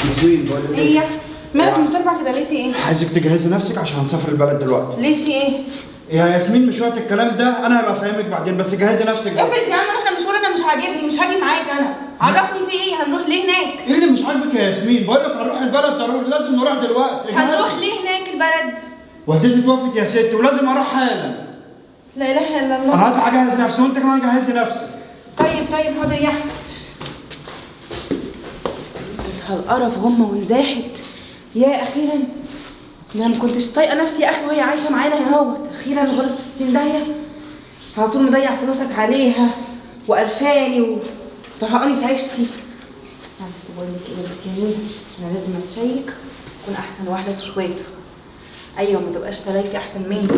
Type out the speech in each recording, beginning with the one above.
ياسمين بقول لك ايه مالك متسربع كده ليه؟ في ايه؟ عايزك تجهزي نفسك عشان هنسافر البلد دلوقتي. ليه في ايه؟ يا ياسمين مش وقت الكلام ده، انا هبقى افهمك بعدين، بس جهزي نفسك بس. افرض يا عم رحنا مشوار انا مش عاجبني، مش هاجي معاك انا. عرفني في ايه؟ هنروح ليه هناك؟ ايه اللي مش عاجبك يا ياسمين؟ بقول لك هنروح البلد ضروري، لازم نروح دلوقتي. هنروح ليه هناك البلد؟ والدتي توفت يا ستي ولازم اروح حالا. لا اله الا الله. انا هطلع اجهز نفسي وانت كمان جهزي نفسك. طيب حاضر يا احمد. هالقرف غمه وانزاحت. يا اخيرا. انا ما كنتش طايقه نفسي يا اخي وهي عايشه معانا هنا اهوت، اخيرا غلط في 60 داهيه. على طول مضيع فلوسك عليها وقرفاني وطهقاني في عيشتي. انا بس بقول لك ايه يا بنت يمين، انا لازم اتشيك اكون احسن واحده في اخواته. ايوه ما تبقاش سلايفي احسن مني.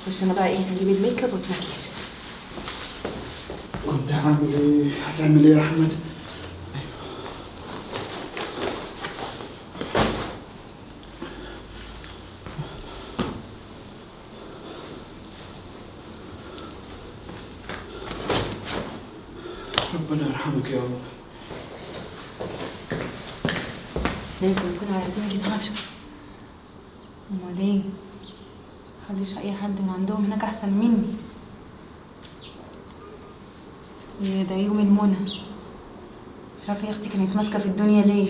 خش انا بقى ايه هنجيب الميك اب والمكياج. كنت هعمل ايه؟ هتعمل ايه يا احمد؟ ربنا يرحمك يا رب. لازم نكون عايزين كده عشان. امال ايه؟ مخليش اي حد من عندهم هناك احسن مني. يا ده يوم المنى. مش عارفه يا اختي كانت ماسكه في الدنيا ليه؟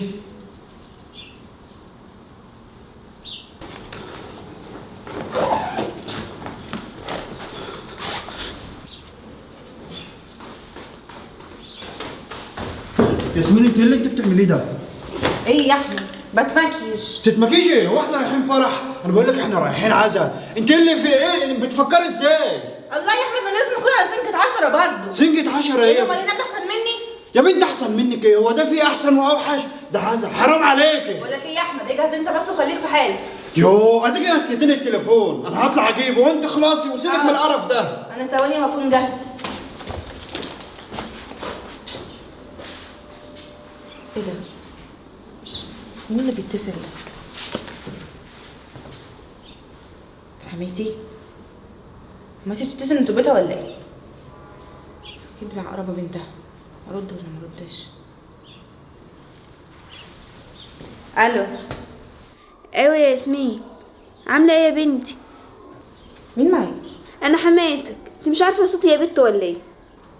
ياسمين انت ايه اللي انت بتعمليه ده؟ ايه يا احمد؟ بتمكيش. تتمكيش ايه؟ هو احنا رايحين فرح؟ انا بقول لك احنا رايحين عزا، انت اللي في ايه؟ بتفكري ازاي؟ الله يا احمد انا لازم اكون على سنكة 10 برضه. سنجة 10 ايه ايه؟ امال هناك احسن مني؟ يا بنت احسن منك ايه؟ هو ده في احسن واوحش؟ ده عزا، حرام عليكي. بقول لك ايه يا احمد، اجهز انت بس وخليك في حالك. يو اديك نسيتني التليفون، انا هطلع اجيبه وانت خلاصي وسيبك من القرف ده. انا ثواني وهكون جاهزه. ايه ده؟ مين اللي بيتصل ده؟ حماتي؟ حماتي بتتصل من توبتها ولا ايه؟ اكيد العقربة بنتها. ارد ولا ما اردش؟ الو. ايوه يا ياسمين، عامله ايه يا بنتي؟ مين معايا؟ انا حماتك. انت مش عارفه صوتي يا بنت ولا ايه؟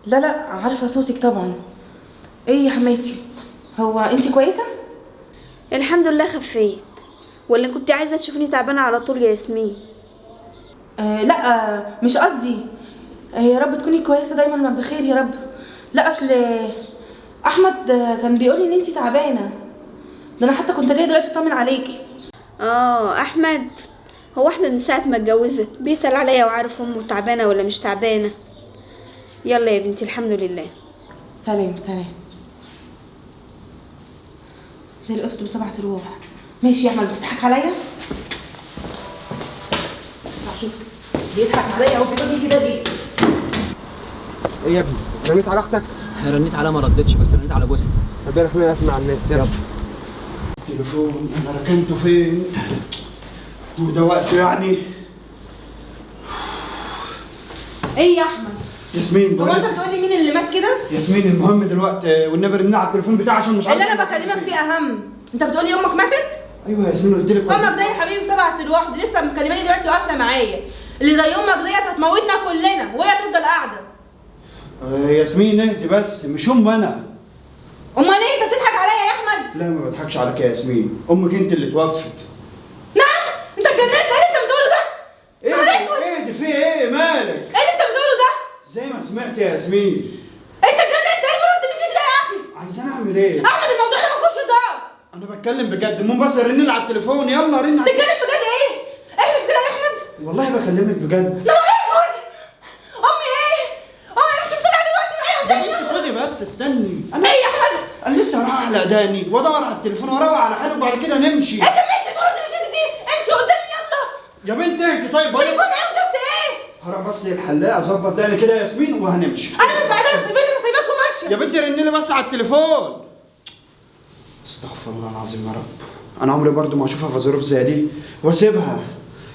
لا عارفه صوتك طبعا. ايه يا حماتي؟ هو انت كويسه؟ الحمد لله خفيت. ولا كنت عايزه تشوفيني تعبانه على طول يا ياسمين؟ لا مش قصدي. يا رب تكوني كويسه دايما بخير يا رب. لا اصل احمد كان بيقول لي ان انت تعبانه. ده انا حتى كنت جايه دلوقتي اطمن عليكي. احمد. هو احمد من ساعه ما اتجوزت بيسال عليا وعارف امه تعبانه ولا مش تعبانه. يلا يا بنتي الحمد لله. سلام. زي القطط بسبعة روح. ماشي يا احمد بتضحك عليا؟ شوف بيضحك عليا اهو بيقول لي كده ليه؟ ايه يا ابني؟ رنيت على اختك؟ رنيت عليها ما ردتش، بس رنيت على جوزها. ربنا يخلينا مع الناس يا رب. التليفون انا ركنته فين؟ وده وقته يعني؟ ايه يا احمد؟ ياسمين هو بقول انت لك بتقول لي مين اللي مات كده؟ ياسمين المهم دلوقتي والنبي رن على التليفون بتاعي عشان مش عايز. اللي انا بكلمك فيه اهم. انت بتقول لي امك ماتت؟ ايوه يا ياسمين قلت لك. امك دي يا حبيبي بسبعة ارواح، دي لسه مكلماني دلوقتي وقافله معايا. اللي زي امك ديت هتموتنا كلنا وهي تفضل قاعده. ياسمين اهدي بس، مش انا. امال ايه؟ انت بتضحك عليا يا احمد؟ لا ما بضحكش عليك يا ياسمين، امك انت اللي توفت. نعم؟ انت اتجننت؟ ايه اللي انت بتقوله ده؟ اهدي في ايه؟ مالك؟ ايه اللي انت بتقوله ده؟ زي ما سمعت يا ياسمين. انت اتجننت؟ ايه البرود اللي فيك ده يا اخي؟ عايزاني اعمل ايه؟ احمد الموضوع ده ما فيهوش هزار. انا بتكلم بجد، المهم بس رن لي على التليفون، يلا رن على بتتكلم بجد ايه؟ احلف كده يا احمد. والله بكلمك بجد. لا اسود. امي ايه؟ امي مش بسرعه دلوقتي معايا يا قدامي. بنت خدي بس استني. ايه يا احمد؟ انا لسه هروح احلق داني وادور على التليفون واروق على حالي وبعد كده نمشي. ايه كميه البرود اللي فيك دي؟ امشي قدامي يلا. يا بنت اهدي طيب. تليفون ايه وشفت ايه؟ هروح بس للحلاق اظبط داني كده يا ياسمين وهنمشي. انا مش قاعده في البيت، انا سايباك وماشيه. يا بنتي رن لي بس على التليفون. استغفر الله العظيم يا رب، انا عمري برضو ما اشوفها في ظروف زي دي واسيبها.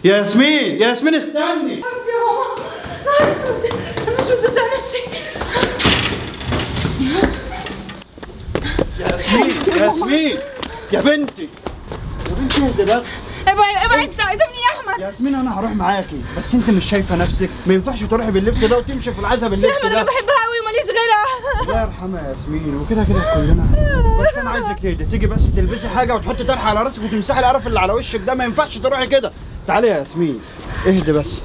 يا ياسمين يا ياسمين استني. حبيبتي يا ماما. نهار اسود انا مش مصدقه نفسي. يا ياسمين يا ياسمين يا بنتي يا بنتي اهدي بس. ابعد سيبني يا احمد. يا ياسمين انا هروح معاكي، بس انت مش شايفه نفسك؟ ما ينفعش تروحي باللبس ده وتمشي في العزا باللبس انا ده. بحبها قوي وماليش غيرها. الله يرحمها يا ياسمين، وكده كده كلنا. بس انا عايزك تهدي، تيجي بس تلبسي حاجه وتحطي طرحه على راسك وتمسحي القرف اللي على وشك ده، ما ينفعش تروحي كده. تعالي يا ياسمين اهدي بس.